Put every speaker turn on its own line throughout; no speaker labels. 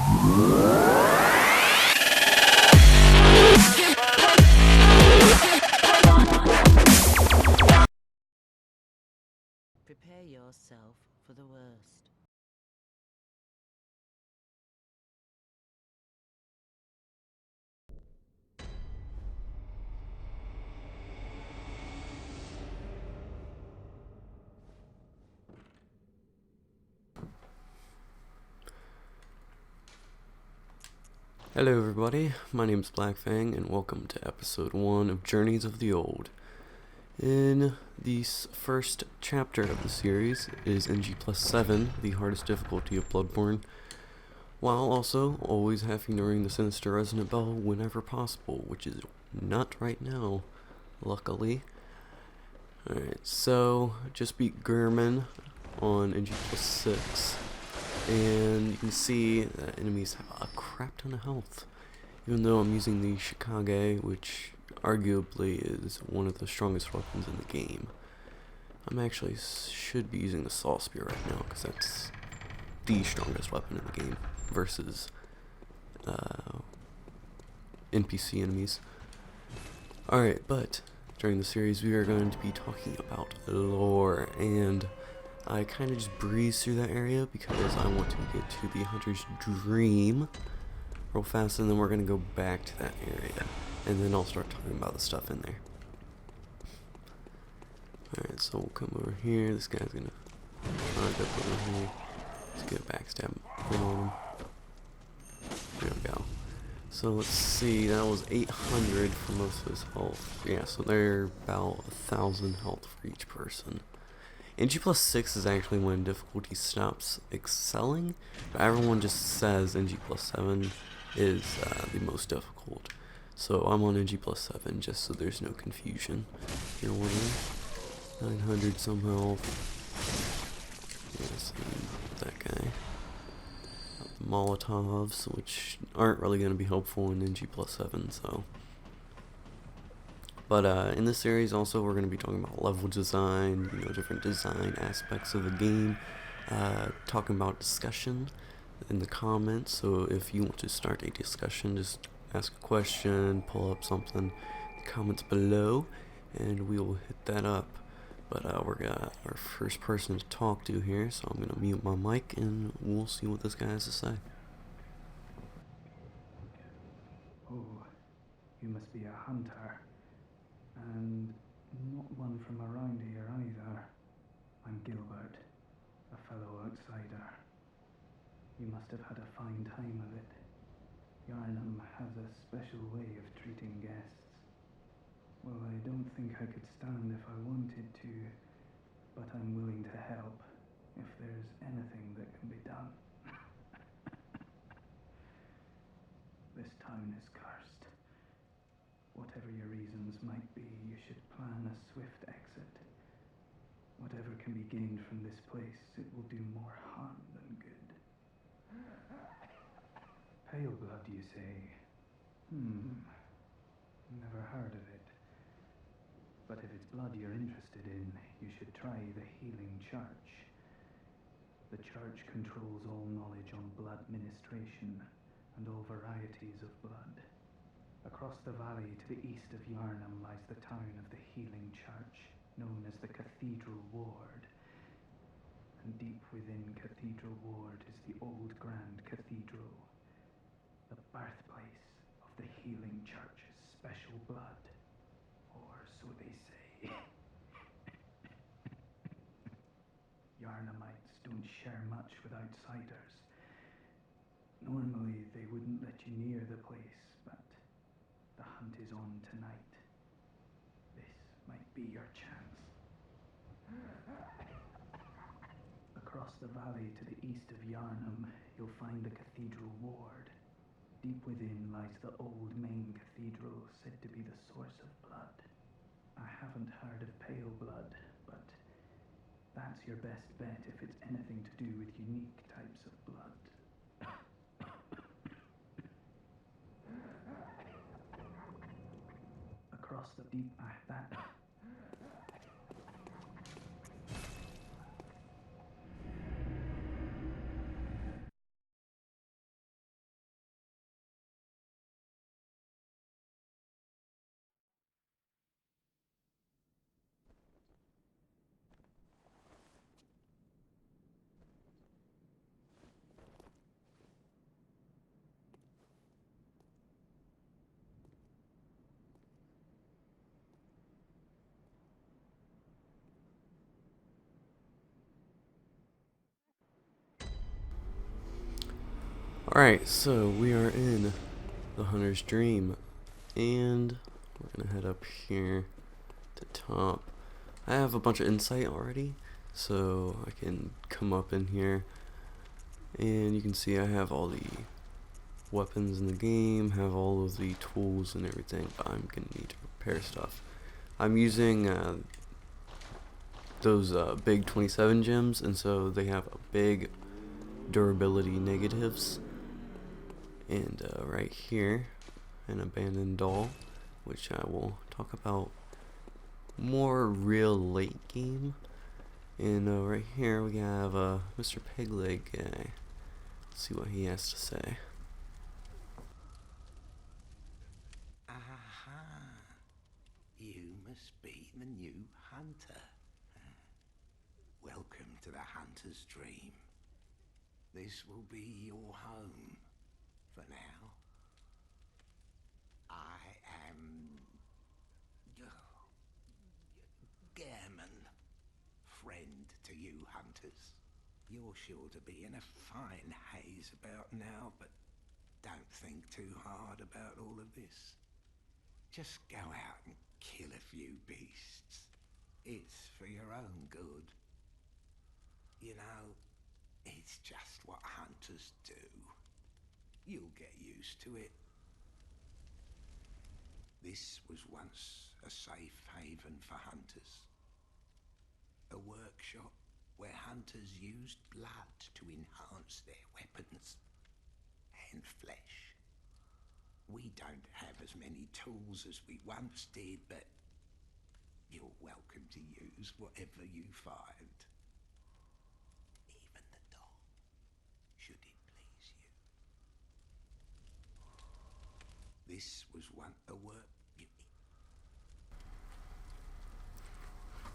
Prepare yourself for the worst.
Hello everybody, my name is Blackfang and welcome to episode 1 of Journeys of the Old. In this first chapter of the series is ng+7, the hardest difficulty of Bloodborne, while also always having to ring the sinister resonant bell whenever possible, which is not right now, luckily. Alright, so just beat Gurman on ng+6. And you can see that enemies have a crap ton of health. Even though I'm using the Shikage, which arguably is one of the strongest weapons in the game. I'm actually should be using the Saw Spear right now, because that's the strongest weapon in the game versus NPC enemies. Alright, but during the series we are going to be talking about lore, and I kind of just breeze through that area because I want to get to the Hunter's Dream real fast, and then we're going to go back to that area, and then I'll start talking about the stuff in there. Alright, so we'll come over here. This guy's going to try to go over here. Let's get a backstab on him. There we go. So let's see, that was 800 for most of his health. Yeah, so they're about 1,000 health for each person. ng+6 is actually when difficulty stops excelling, but everyone just says ng+7 is the most difficult. So I'm on ng+7 just so there's no confusion. You're wondering. 900 some health. Yes, that guy. The Molotovs, which aren't really going to be helpful in ng+7, so. But in this series also we're going to be talking about level design, different design aspects of the game, talking about discussion in the comments. So if you want to start a discussion, just ask a question, pull up something in the comments below, and we will hit that up. But we're got our first person to talk to here, so I'm going to mute my mic and we'll see what this guy has to say.
Oh, you must be a hunter. And not one from around here either. I'm Gilbert, a fellow outsider. You must have had a fine time of it. Yarnum has a special way of treating guests. Well, I don't think I could stand if I wanted to, but I'm willing to help if there's anything that can be done. This town is cursed. Whatever your reasons might be, you should plan a swift exit. Whatever can be gained from this place, it will do more harm than good. Pale blood, you say? Never heard of it. But if it's blood you're interested in, you should try the Healing Church. The church controls all knowledge on blood ministration and all varieties of blood. Across the valley to the east of Yarnum lies the town of the Healing Church, known as the Cathedral Ward. And deep within Cathedral Ward is the old Grand Cathedral, the birthplace of the Healing Church's special blood, or so they say. Yarnumites don't share much with outsiders. Normally they wouldn't let you near the place, but the hunt is on tonight. This might be your chance. Across the valley to the east of Yarnum, you'll find the Cathedral Ward. Deep within lies the old main cathedral, said to be the source of blood. I haven't heard of pale blood, but that's your best bet if it's anything to do with unique types of blood. Across the deep... that...
Alright, so we are in the Hunter's Dream, and we're gonna head up here to top. I have a bunch of insight already, so I can come up in here, and you can see I have all the weapons in the game, have all of the tools and everything, but I'm gonna need to repair stuff. I'm using those big 27 gems, and so they have a big durability negatives. And right here, an abandoned doll, which I will talk about more real late game. And right here we have Mr. Pegleg guy. Let's see what he has to say.
Aha! You must be the new hunter. Welcome to the Hunter's Dream. This will be your home for now. I am Gairman, friend to you hunters. You're sure to be in a fine haze about now, but don't think too hard about all of this. Just go out and kill a few beasts. It's for your own good. You know, it's just what hunters do. You'll get used to it. This was once a safe haven for hunters. A workshop where hunters used blood to enhance their weapons and flesh. We don't have as many tools as we once did, but you're welcome to use whatever you find. Even the doll, should it please you. This was once a work...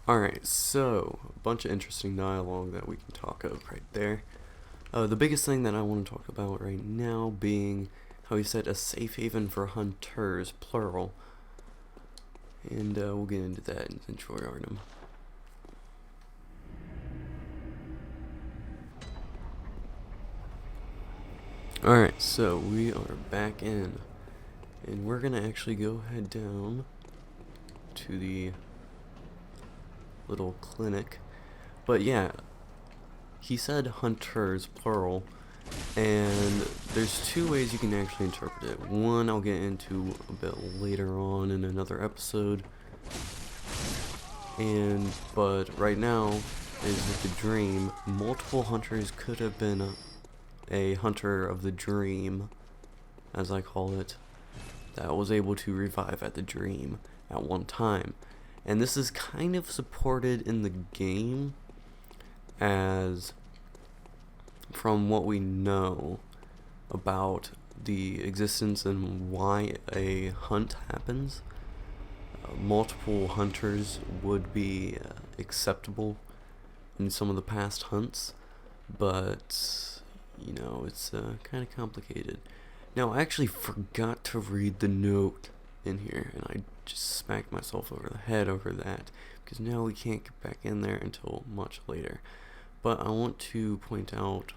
Alright, so a bunch of interesting dialogue that we can talk of right there. The biggest thing that I want to talk about right now being how he said a safe haven for hunters, plural. And we'll get into that and enjoy Arnhem. Alright, so we are back in. And we're gonna actually go head down to the little clinic. But yeah, he said hunters, plural. And there's two ways you can actually interpret it. One I'll get into a bit later on in another episode. But right now is with the dream. Multiple hunters could have been a hunter of the dream, as I call it, that was able to revive at the dream at one time. And this is kind of supported in the game, as from what we know about the existence and why a hunt happens, multiple hunters would be acceptable in some of the past hunts, but you know, it's kind of complicated. Now, I actually forgot to read the note in here, and I just smacked myself over the head over that, because now we can't get back in there until much later. But I want to point out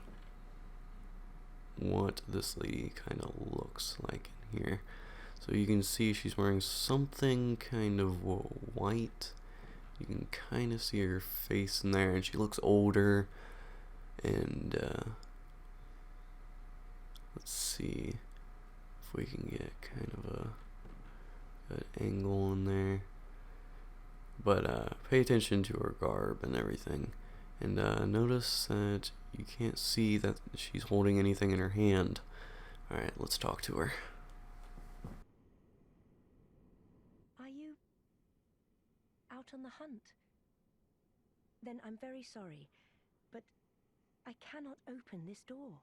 what this lady kind of looks like in here. So you can see she's wearing something kind of white. You can kind of see her face in there, and she looks older. And let's see if we can get kind of a good angle in there. But pay attention to her garb and everything. And notice that you can't see that she's holding anything in her hand. Alright, let's talk to her.
Are you out on the hunt? Then I'm very sorry, but I cannot open this door.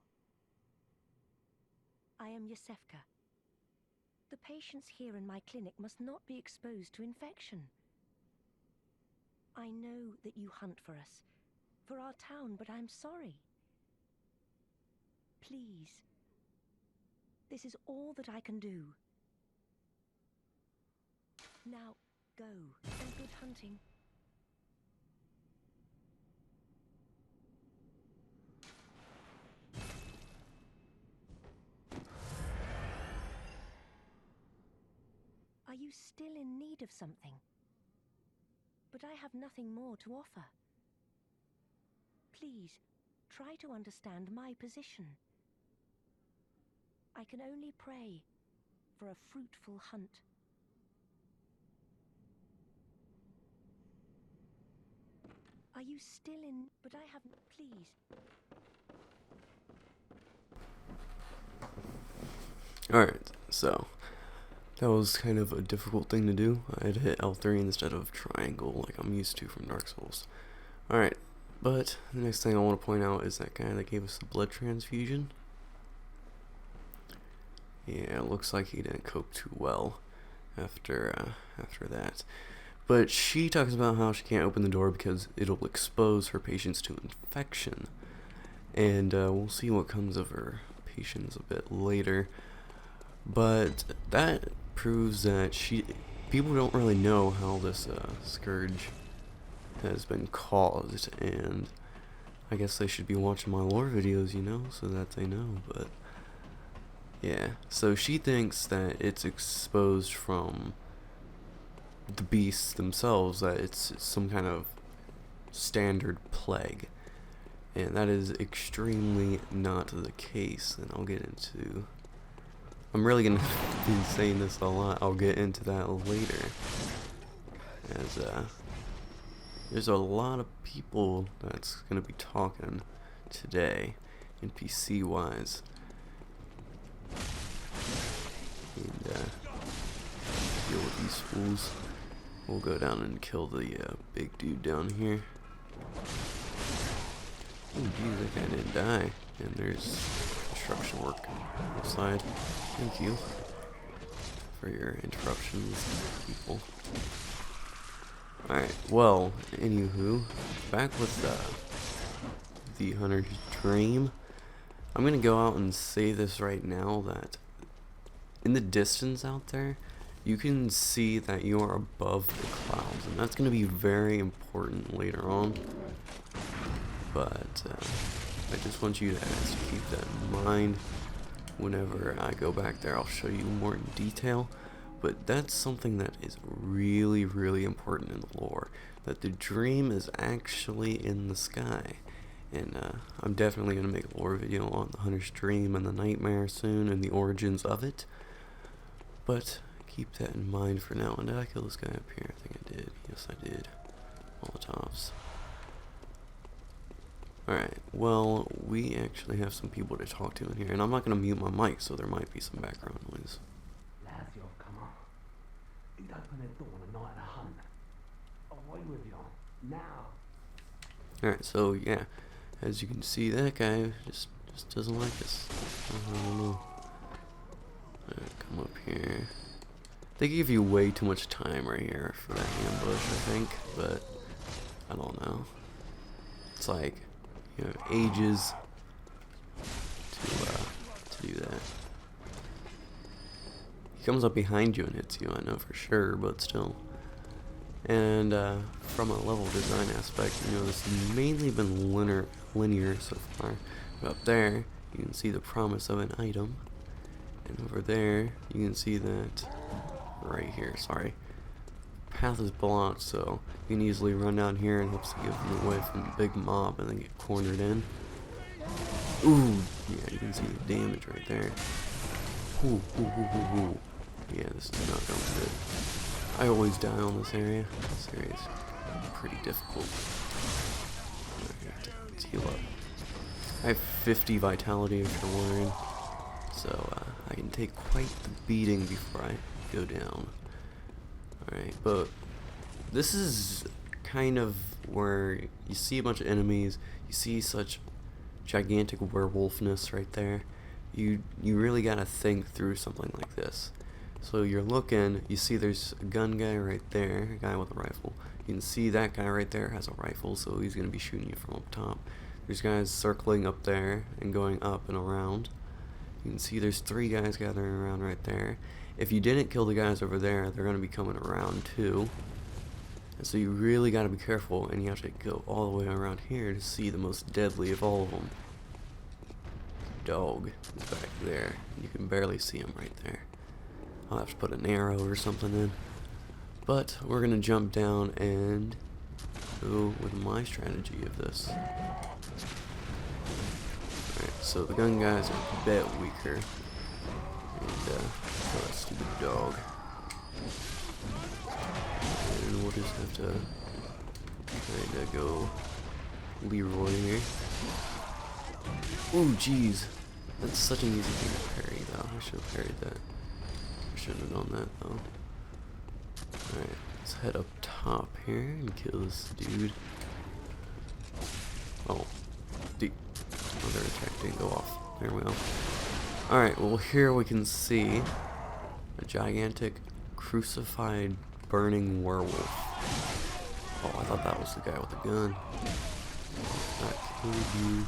I am Yosefka. The patients here in my clinic must not be exposed to infection. I know that you hunt for us, for our town, but I'm sorry. Please. This is all that I can do. Now, go, and good hunting. still in need of something? But I have nothing more to offer. Please, try to understand my position. I can only pray for a fruitful hunt. Are you still in? But I have. Please.
Alright, so that was kind of a difficult thing to do. I had to hit L3 instead of triangle like I'm used to from Dark Souls. Alright, but the next thing I want to point out is that guy that gave us the blood transfusion. Yeah, it looks like he didn't cope too well after that. But she talks about how she can't open the door because it'll expose her patients to infection. And we'll see what comes of her patients a bit later. But that proves that people don't really know how this scourge has been caused, and I guess they should be watching my lore videos, you know, so that they know. But yeah, so she thinks that it's exposed from the beasts themselves, that it's some kind of standard plague, and that is extremely not the case, and I'll get into. I'm really gonna be saying this a lot. I'll get into that later, as there's a lot of people that's gonna be talking today, NPC wise, and deal with these fools. We'll go down and kill the big dude down here. Oh geez, that guy didn't die. And there's construction work outside. Thank you for your interruptions, people. Alright, well, anywho, back with the Hunter's Dream. I'm gonna go out and say this right now, that in the distance out there, you can see that you are above the clouds, and that's gonna be very important later on. But I just want you guys to keep that in mind. Whenever I go back there, I'll show you more in detail. But that's something that is really, really important in the lore. That the dream is actually in the sky. And I'm definitely going to make a lore video on the Hunter's Dream and the Nightmare soon, and the origins of it. But keep that in mind for now. And did I kill this guy up here? I think I did. Yes, I did. Molotovs. Alright, well, we actually have some people to talk to in here, and I'm not going to mute my mic, so there might be some background noise.
Lads, you've come on. You'd open the door on a night of the hunt. Away with you. Now.
Alright, so yeah, as you can see, that guy just doesn't like us. I don't know. Alright, come up here. They give you way too much time right here for that ambush, I think, but I don't know. It's like, you know, ages to do that. He comes up behind you and hits you, I know for sure, but still. And from a level design aspect, you know, this has mainly been linear so far. But up there, you can see the promise of an item, and over there, you can see that right here. Sorry. Path is blocked, so you can easily run down here and hopes to give them away from the big mob and then get cornered in. Ooh, yeah, you can see the damage right there. Ooh, ooh, ooh, ooh, ooh. Yeah, this is not going good. I always die on this area. This area is pretty difficult. Let's heal up. I have 50 vitality if you're wondering, so I can take quite the beating before I go down. Alright, but this is kind of where you see a bunch of enemies, you see such gigantic werewolfness right there. You really gotta think through something like this. So you're looking, you see there's a gun guy right there, a guy with a rifle. You can see that guy right there has a rifle, so he's gonna be shooting you from up top. There's guys circling up there and going up and around. You can see there's 3 guys gathering around right there. If you didn't kill the guys over there, they're going to be coming around too. And so you really got to be careful, and you have to go all the way around here to see the most deadly of all of them. Dog is back there. You can barely see him right there. I'll have to put an arrow or something in. But we're gonna jump down and go with my strategy of this. Alright, so the gun guys are a bit weaker. And kill that stupid dog. And we'll just have to kinda go Leroy here. Ooh, jeez. That's such an easy thing to parry, though. I should have parried that. I shouldn't have done that, though. Alright, let's head up top here and kill this dude. Oh. Their attack didn't go off. There we go. Alright, well here we can see a gigantic crucified burning werewolf. Oh, I thought that was the guy with the gun. That killed you.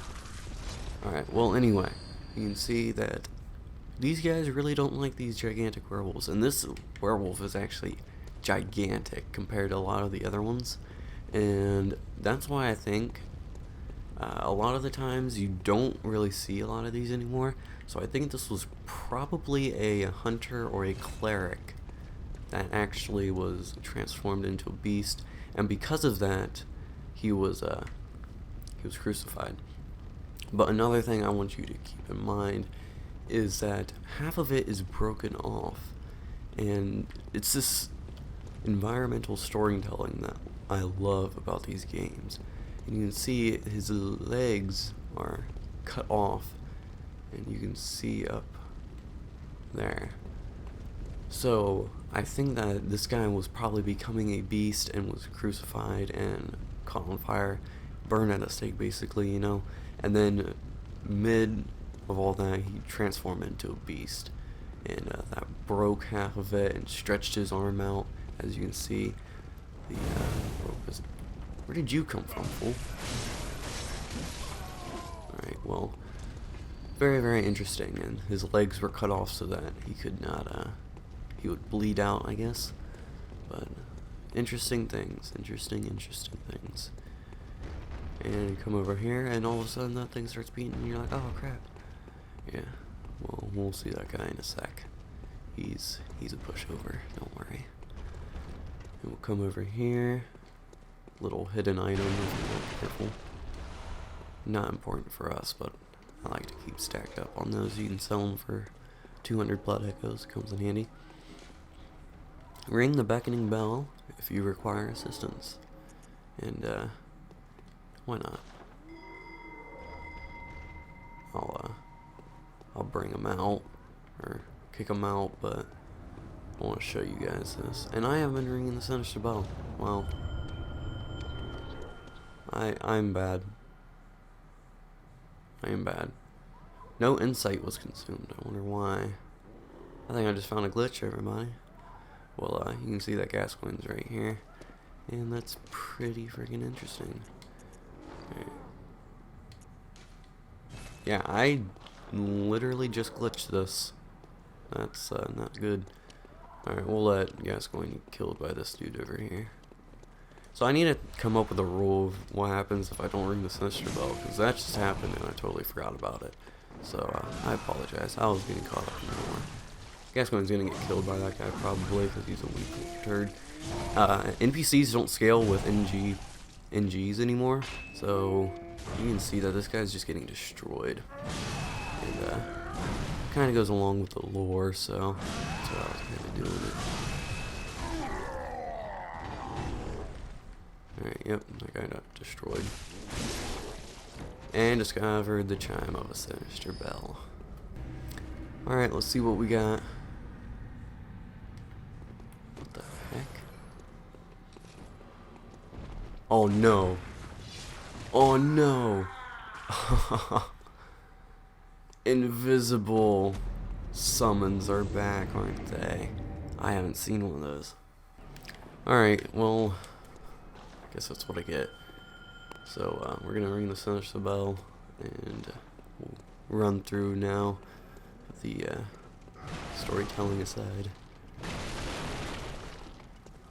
Alright, well anyway, you can see that these guys really don't like these gigantic werewolves, and this werewolf is actually gigantic compared to a lot of the other ones, and that's why I think a lot of the times you don't really see a lot of these anymore. So I think this was probably a hunter or a cleric that actually was transformed into a beast, and because of that he was crucified. But another thing I want you to keep in mind is that half of it is broken off, and it's this environmental storytelling that I love about these games. And you can see his legs are cut off, and you can see up there. So I think that this guy was probably becoming a beast and was crucified and caught on fire, burned at a stake basically, you know, and then mid of all that he transformed into a beast, and that broke half of it and stretched his arm out. As you can see, the where did you come from, fool? Alright, well, very, very interesting, and his legs were cut off so that he could not, he would bleed out, I guess. But interesting things, interesting things. And you come over here, and all of a sudden that thing starts beating, and you're like, oh crap. Yeah, well, we'll see that guy in a sec. He's a pushover, don't worry. And we'll come over here. Little hidden item if you're not careful. Not important for us, but I like to keep stacked up on those. You can sell them for 200 blood echoes. Comes in handy. Ring the beckoning bell if you require assistance. And why not? I'll bring them out or kick them out, but I want to show you guys this. And I have been ringing the sinister bell. Well, I'm bad. I am bad. No insight was consumed. I wonder why. I think I just found a glitch, everybody. Well, you can see that gas coin's right here, and that's pretty freaking interesting. Okay. Yeah, I literally just glitched this. That's not good. Alright, we'll let Gascoigne get killed by this dude over here. So I need to come up with a rule of what happens if I don't ring the sinister bell, because that just happened and I totally forgot about it. So I apologize. I was getting caught up in more. Gascoigne's gonna get killed by that guy probably because he's a weak turd. NPCs don't scale with NGs anymore, so you can see that this guy's just getting destroyed. And kind of goes along with the lore, so that's what I was kind of doing it. Alright, yep, that guy got destroyed. And discovered the chime of a sinister bell. Alright, let's see what we got. What the heck? Oh no. Oh no. Invisible summons are back, aren't they? I haven't seen one of those. Alright, well, I guess that's what I get. So we're gonna ring the sinister bell and we'll run through now, the storytelling aside.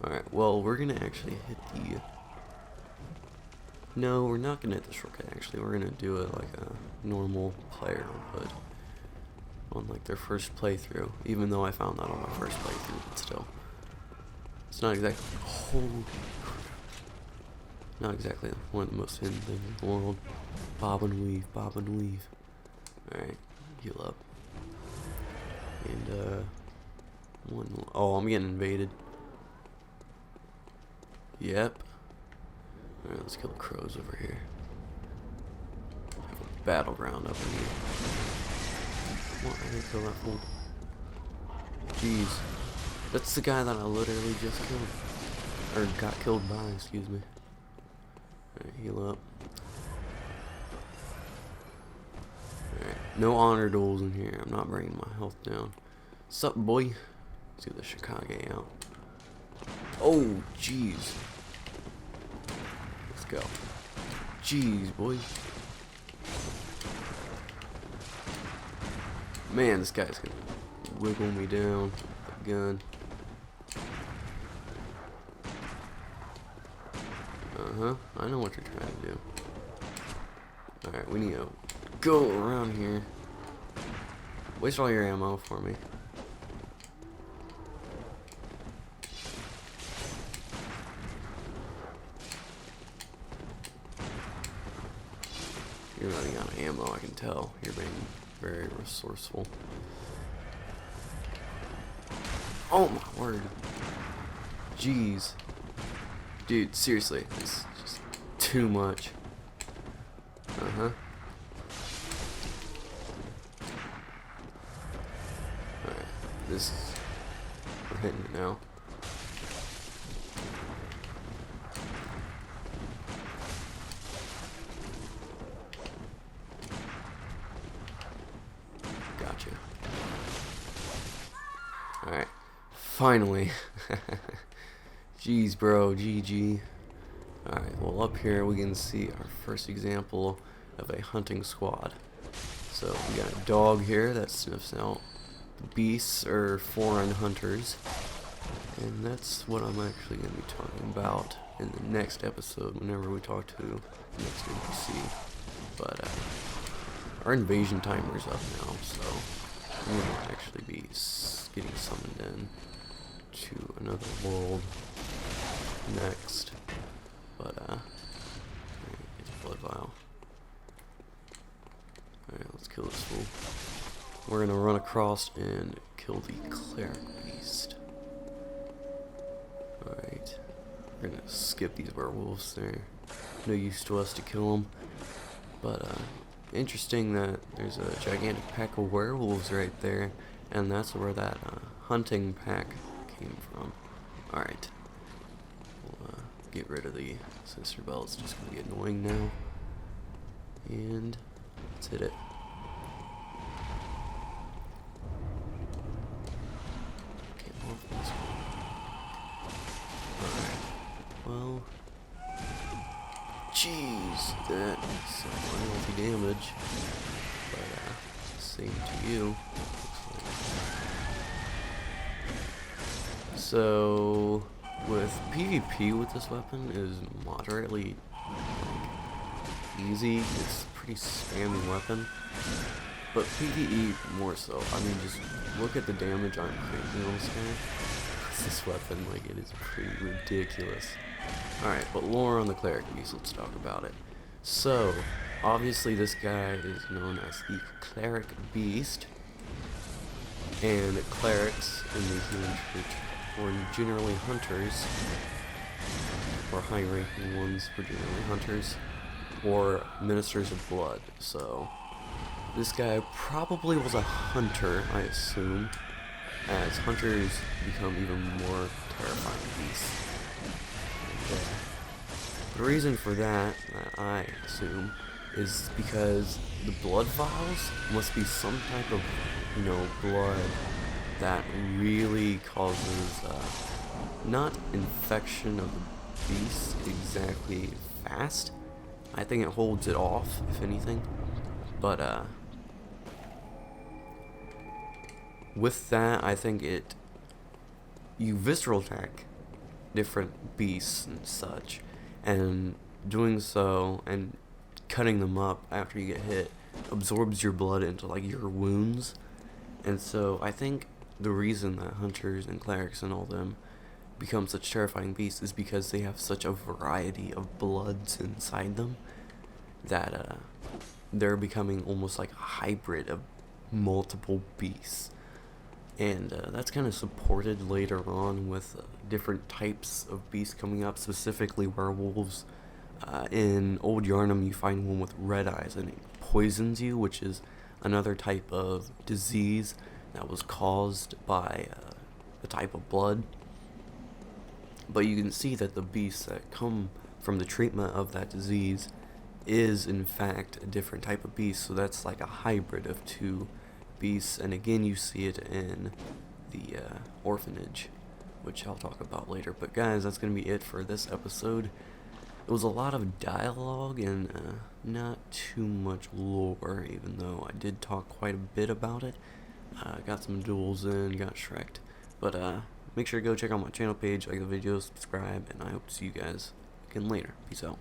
Alright, well, we're gonna actually hit the... No, we're not gonna hit the shortcut actually. We're gonna do it like a normal player would. on like their first playthrough, even though I found that on my first playthrough, but still. It's not exactly not exactly one of the most hidden things in the world. Bob and weave, bob and weave. Alright, heal up. And oh, I'm getting invaded. Yep. Alright, let's kill the crows over here. Have a battleground up in here. What? I didn't kill that fool. Jeez. That's the guy that I literally just killed. Or got killed by, excuse me. Alright, heal up. Alright, no honor duels in here. I'm not bringing my health down. Sup, boy? Let's get the Chicago out. Oh, jeez. Let's go. Jeez, boy. Man, this guy's gonna wiggle me down with a gun. I know what you're trying to do. Alright, we need to go around here. Waste all your ammo for me. You're running out of ammo, I can tell. You're being very resourceful. Oh my word. Jeez. Dude, seriously, it's just too much. Alright, this is... we're hitting it now. Gotcha. Alright, finally. Jeez, bro, GG. Alright, well, up here we can see our first example of a hunting squad. So, we got a dog here that sniffs out the beasts or foreign hunters. And that's what I'm actually going to be talking about in the next episode whenever we talk to the next NPC. But, our invasion timer's up now, so I'm going to actually be getting summoned in to another world next. But it's a blood vial. Alright, let's kill this fool. We're gonna run across and kill the cleric beast. Alright. We're gonna skip these werewolves. They're no use to us to kill them. But interesting that there's a gigantic pack of werewolves right there, and that's where that hunting pack came from. Alright. Get rid of the sister bell. It's just gonna be annoying now. And let's hit it. Can't off this one. Alright. Well, jeez, that's some unhealthy damage. But same to you. So with PvP with this weapon is moderately easy. It's a pretty spammy weapon. But PvE more so. I mean, just look at the damage I'm creating on this guy. This weapon, like, it is pretty ridiculous. Alright, but lore on the cleric beast, let's talk about it. So, obviously this guy is known as the cleric beast. And clerics in the human church were generally hunters, or high-ranking ones were generally hunters, or ministers of blood. So this guy probably was a hunter, I assume, as hunters become even more terrifying beasts. And, the reason for that, I assume, is because the blood vials must be some type of, blood that really causes, not infection of the beast exactly fast. I think it holds it off, if anything. But, with that, I think you visceral attack different beasts and such, and doing so, and cutting them up after you get hit, absorbs your blood into, like, your wounds, And so I think the reason that hunters and clerics and all them become such terrifying beasts is because they have such a variety of bloods inside them that they're becoming almost like a hybrid of multiple beasts. And that's kind of supported later on with different types of beasts coming up, specifically werewolves. In Old Yarnum, you find one with red eyes, and it poisons you, which is another type of disease that was caused by the type of blood. But you can see that the beasts that come from the treatment of that disease is in fact a different type of beast, so that's like a hybrid of two beasts. And again, you see it in the orphanage, which I'll talk about later. But guys, that's going to be it for this episode. It was a lot of dialogue and not too much lore, even though I did talk quite a bit about it. Got some duels in, got Shrek'd. But make sure to go check out my channel page, like the video, subscribe, and I hope to see you guys again later. Peace out.